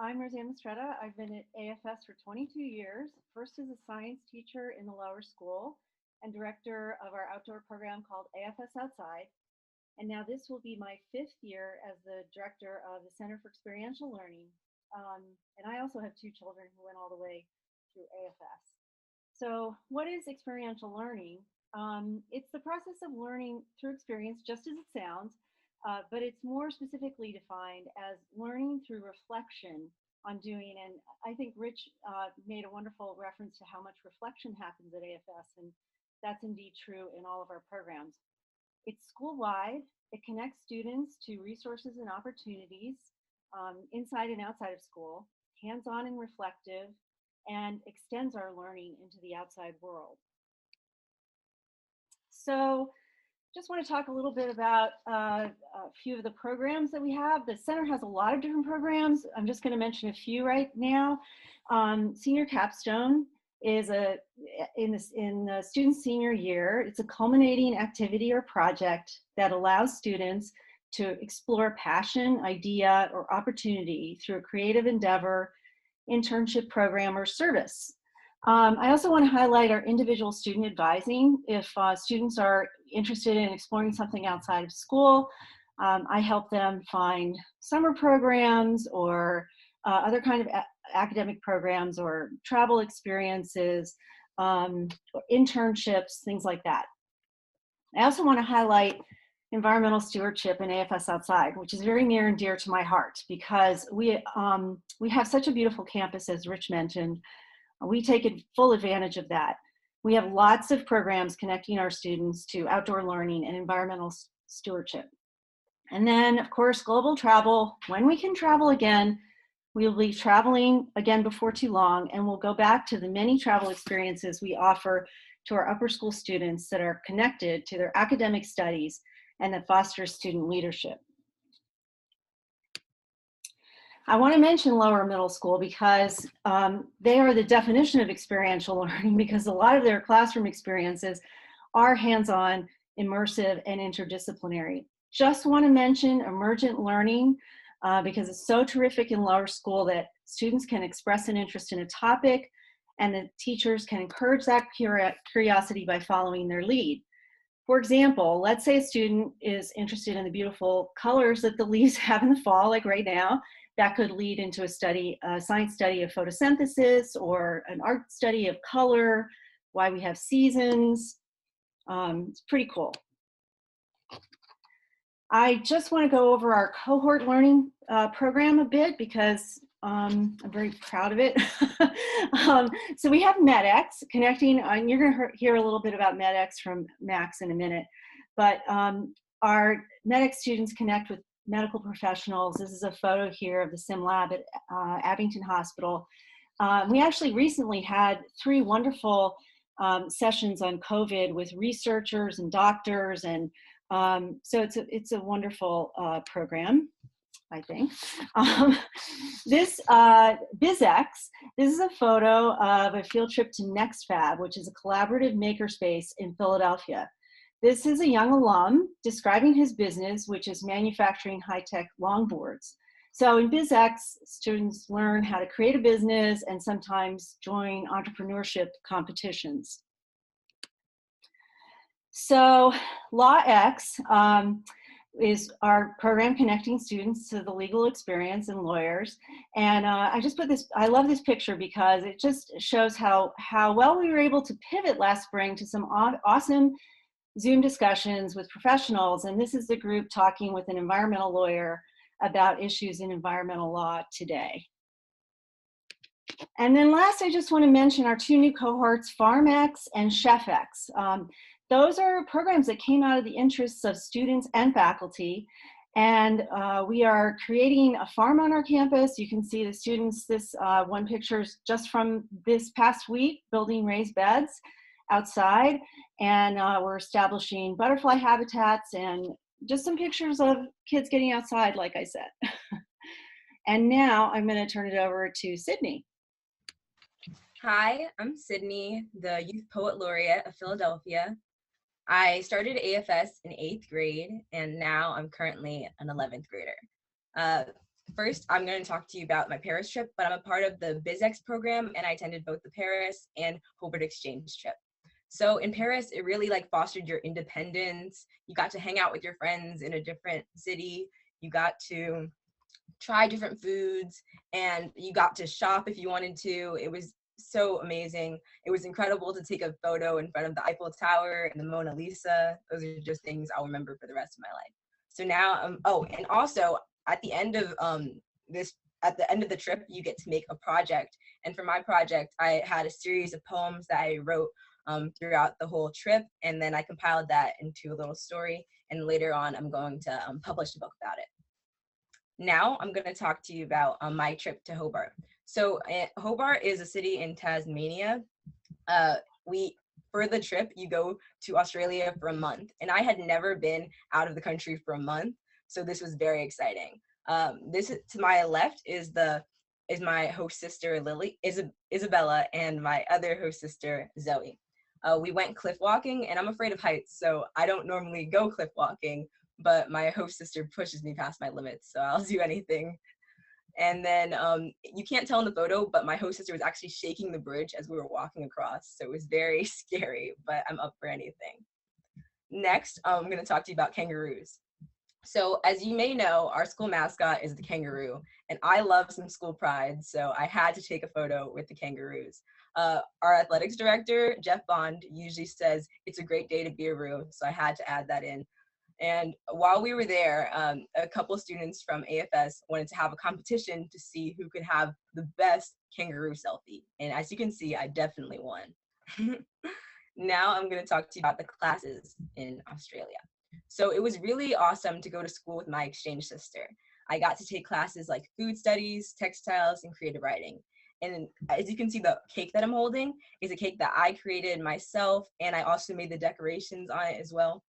I'm Rosanne Mistretta. I've been at AFS for 22 years, first as a science teacher in the lower school and director of our outdoor program called AFS Outside. And now this will be my 5th year as the director of the Center for Experiential Learning. And I also have 2 children who went all the way through AFS. So what is experiential learning? It's the process of learning through experience, just as it sounds, but it's more specifically defined as learning through reflection on doing. And I think Rich made a wonderful reference to how much reflection happens at AFS, and that's indeed true in all of our programs. It's school-wide. It connects students to resources and opportunities inside and outside of school, hands-on and reflective, and extends our learning into the outside world. So just want to talk a little bit about a few of the programs that we have. The center has a lot of different programs. I'm just going to mention a few right now. Senior Capstone is in the student's senior year. It's a culminating activity or project that allows students to explore passion, idea, or opportunity through a creative endeavor, internship program, or service. I also want to highlight our individual student advising. If students are interested in exploring something outside of school, I help them find summer programs or other kind of academic programs or travel experiences, or internships, things like that. I also want to highlight environmental stewardship in AFS Outside, which is very near and dear to my heart because we have such a beautiful campus, as Rich mentioned. We take full advantage of that. We have lots of programs connecting our students to outdoor learning and environmental stewardship. And then, of course, global travel. When we can travel again, we'll be traveling again before too long, and we'll go back to the many travel experiences we offer to our upper school students that are connected to their academic studies and that fosters student leadership. I want to mention lower middle school because they are the definition of experiential learning because a lot of their classroom experiences are hands-on, immersive, and interdisciplinary. Just want to mention emergent learning because it's so terrific in lower school that students can express an interest in a topic and the teachers can encourage that curiosity by following their lead. For example, let's say a student is interested in the beautiful colors that the leaves have in the fall, like right now. That could lead into a science study of photosynthesis or an art study of color, why we have seasons. It's pretty cool. I just want to go over our Cohort Learning program a bit because I'm very proud of it. So we have MEDX connecting, and you're going to hear a little bit about MEDX from Max in a minute, but our MEDX students connect with medical professionals. This is a photo here of the sim lab at Abington Hospital. We actually recently had 3 wonderful sessions on COVID with researchers and doctors, and so it's a wonderful program, I think. This BizX, this is a photo of a field trip to NextFab, which is a collaborative makerspace in Philadelphia. This is a young alum describing his business, which is manufacturing high-tech longboards. So in BizX, students learn how to create a business and sometimes join entrepreneurship competitions. So LawX is our program connecting students to the legal experience and lawyers. And I just put this, I love this picture because it just shows how well we were able to pivot last spring to some awesome Zoom discussions with professionals. And this is the group talking with an environmental lawyer about issues in environmental law today. And then last, I just want to mention our 2 new cohorts, FarmX and ChefX. Those are programs that came out of the interests of students and faculty. And we are creating a farm on our campus. You can see the students, this one picture is just from this past week, building raised beds outside. And we're establishing butterfly habitats and just some pictures of kids getting outside, like I said. And now I'm going to turn it over to Cydney. Hi, I'm Cydney, the Youth Poet Laureate of Philadelphia. I started AFS in 8th grade, and now I'm currently an 11th grader. first, I'm going to talk to you about my Paris trip, but I'm a part of the BizX program, and I attended both the Paris and Hobart exchange trip. So in Paris, it really like fostered your independence. You got to hang out with your friends in a different city. You got to try different foods, and you got to shop if you wanted to. It was so amazing. It was incredible to take a photo in front of the Eiffel Tower and the Mona Lisa. Those are just things I'll remember for the rest of my life. So now, oh, and also at the end of at the end of the trip, you get to make a project. And for my project, I had a series of poems that I wrote throughout the whole trip, and then I compiled that into a little story. And later on, I'm going to publish a book about it. Now I'm going to talk to you about my trip to Hobart. So Hobart is a city in Tasmania. For the trip, you go to Australia for a month, and I had never been out of the country for a month, so this was very exciting. This to my left is my host sister Isabella, and my other host sister Zoe. We went cliff walking, and I'm afraid of heights, so I don't normally go cliff walking, but my host sister pushes me past my limits, so I'll do anything. And then you can't tell in the photo, but my host sister was actually shaking the bridge as we were walking across, so it was very scary, but I'm up for anything. Next, I'm going to talk to you about kangaroos. So as you may know, our school mascot is the kangaroo, and I love some school pride, so I had to take a photo with the kangaroos. Our athletics director, Jeff Bond, usually says it's a great day to be a roo, so I had to add that in. And while we were there, a couple of students from AFS wanted to have a competition to see who could have the best kangaroo selfie. And as you can see, I definitely won. Now I'm going to talk to you about the classes in Australia. So it was really awesome to go to school with my exchange sister. I got to take classes like food studies, textiles, and creative writing. And as you can see, the cake that I'm holding is a cake that I created myself, and I also made the decorations on it as well.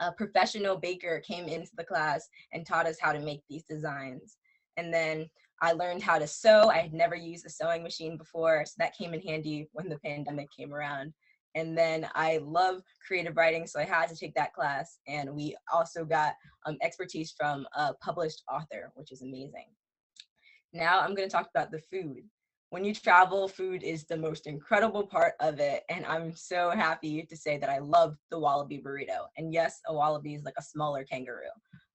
A professional baker came into the class and taught us how to make these designs. And then I learned how to sew. I had never used a sewing machine before, so that came in handy when the pandemic came around. And then I love creative writing, so I had to take that class. And we also got expertise from a published author, which is amazing. Now I'm going to talk about the food. When you travel, food is the most incredible part of it, and I'm so happy to say that I love the wallaby burrito. And yes, a wallaby is like a smaller kangaroo.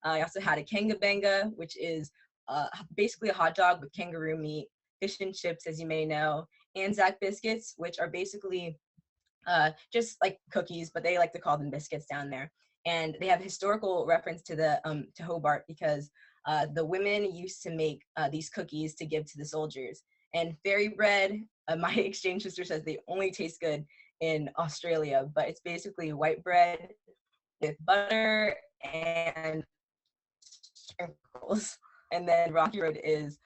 I also had a kangabanga, which is basically a hot dog with kangaroo meat, fish and chips, as you may know, Anzac biscuits, which are basically just like cookies, but they like to call them biscuits down there. And they have historical reference to to Hobart because the women used to make these cookies to give to the soldiers. And fairy bread, my exchange sister says they only taste good in Australia, but it's basically white bread with butter and sprinkles. And then Rocky Road is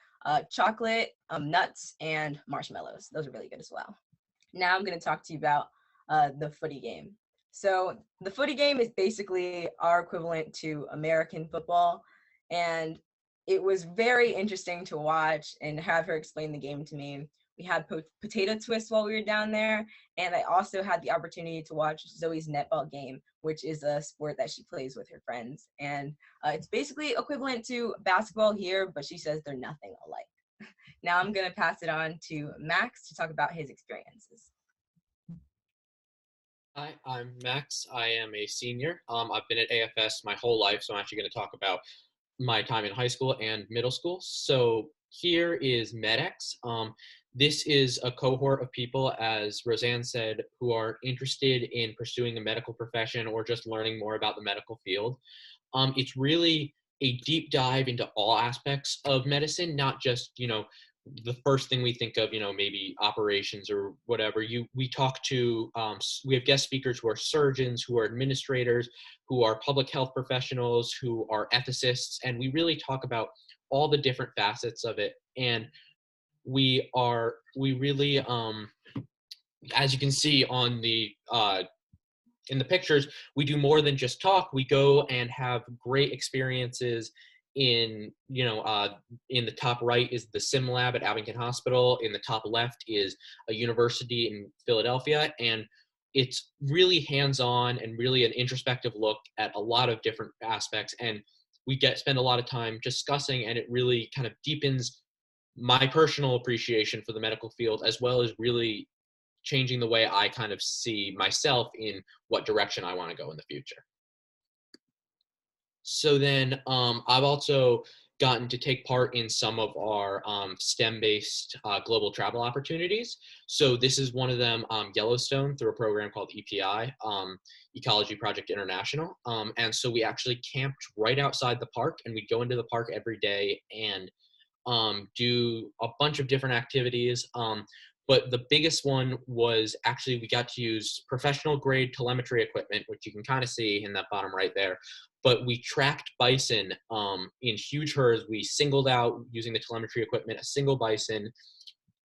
chocolate, nuts, and marshmallows. Those are really good as well. Now I'm going to talk to you about the footy game. So the footy game is basically our equivalent to American football, and it was very interesting to watch and have her explain the game to me. We had potato twists while we were down there, and I also had the opportunity to watch Zoe's netball game, which is a sport that she plays with her friends. And it's basically equivalent to basketball here, but she says they're nothing alike. Now I'm going to pass it on to Max to talk about his experiences. Hi, I'm Max. I am a senior. I've been at AFS my whole life, so I'm actually going to talk about my time in high school and middle school. So here is MEDX. This is a cohort of people, as Rosanne said, who are interested in pursuing a medical profession or just learning more about the medical field. It's really a deep dive into all aspects of medicine, not just, the first thing we think of, maybe operations or whatever. We talk to, we have guest speakers who are surgeons, who are administrators, who are public health professionals, who are ethicists, and we really talk about all the different facets of it. And we really, as you can see on the, in the pictures, we do more than just talk. We go and have great experiences in the top right is the sim lab at Abington Hospital. In the top left is a university in Philadelphia. And it's really hands-on and really an introspective look at a lot of different aspects. And we spend a lot of time discussing, and it really kind of deepens my personal appreciation for the medical field, as well as really changing the way I kind of see myself in what direction I want to go in the future. So then I've also gotten to take part in some of our STEM-based global travel opportunities. So this is one of them, Yellowstone, through a program called EPI, Ecology Project International. And so we actually camped right outside the park, and we'd go into the park every day and do a bunch of different activities. But the biggest one was actually we got to use professional grade telemetry equipment, which you can kind of see in that bottom right there. But we tracked bison in huge herds. We singled out, using the telemetry equipment, a single bison,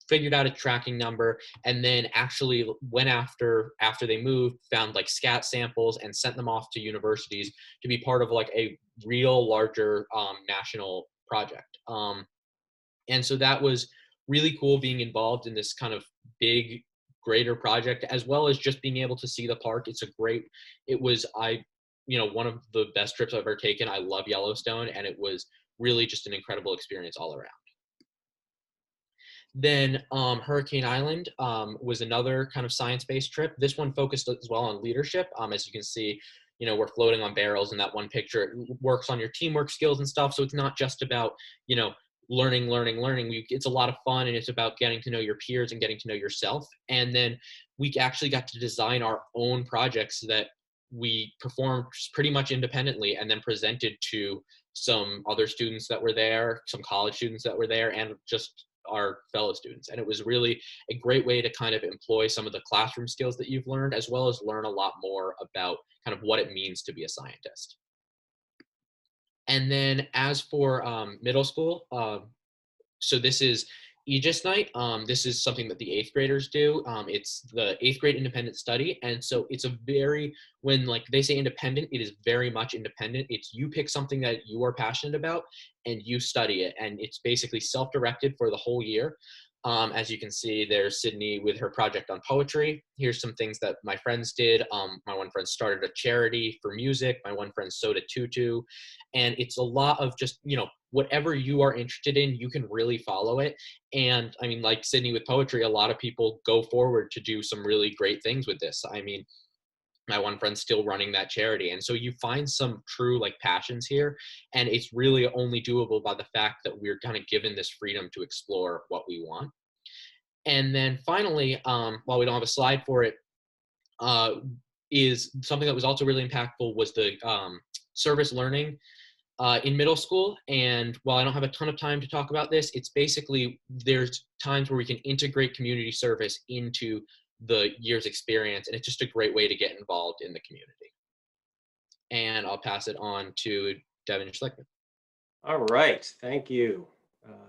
figured out a tracking number, and then actually went after they moved, found like scat samples and sent them off to universities to be part of like a real larger national project. And so that was really cool, being involved in this kind of big, greater project, as well as just being able to see the park. One of the best trips I've ever taken. I love Yellowstone, and it was really just an incredible experience all around. Then Hurricane Island was another kind of science-based trip. This one focused as well on leadership. As you can see, we're floating on barrels in that one picture. It works on your teamwork skills and stuff. So it's not just about, learning. It's a lot of fun, and it's about getting to know your peers and getting to know yourself. And then we actually got to design our own projects that we performed pretty much independently, and then presented to some other students that were there, some college students that were there, and just our fellow students. And it was really a great way to kind of employ some of the classroom skills that you've learned, as well as learn a lot more about kind of what it means to be a scientist. And then as for middle school, so this is EGIS night. This is something that the 8th graders do. It's the 8th grade independent study. And so it's when like they say independent, it is very much independent. It's you pick something that you are passionate about and you study it. And it's basically self-directed for the whole year. As you can see, there's Cydney with her project on poetry. Here's some things that my friends did. My one friend started a charity for music. My one friend sewed a tutu. And it's a lot of just, whatever you are interested in, you can really follow it. And I mean, like Cydney with poetry, a lot of people go forward to do some really great things with this. I mean, my one friend's still running that charity. And so you find some true like passions here, and it's really only doable by the fact that we're kind of given this freedom to explore what we want. And then finally, while we don't have a slide for it, is something that was also really impactful was the service learning in middle school. And while I don't have a ton of time to talk about this, it's basically there's times where we can integrate community service into the year's experience, and it's just a great way to get involved in the community. And I'll pass it on to Devin Schlickman. All right, thank you.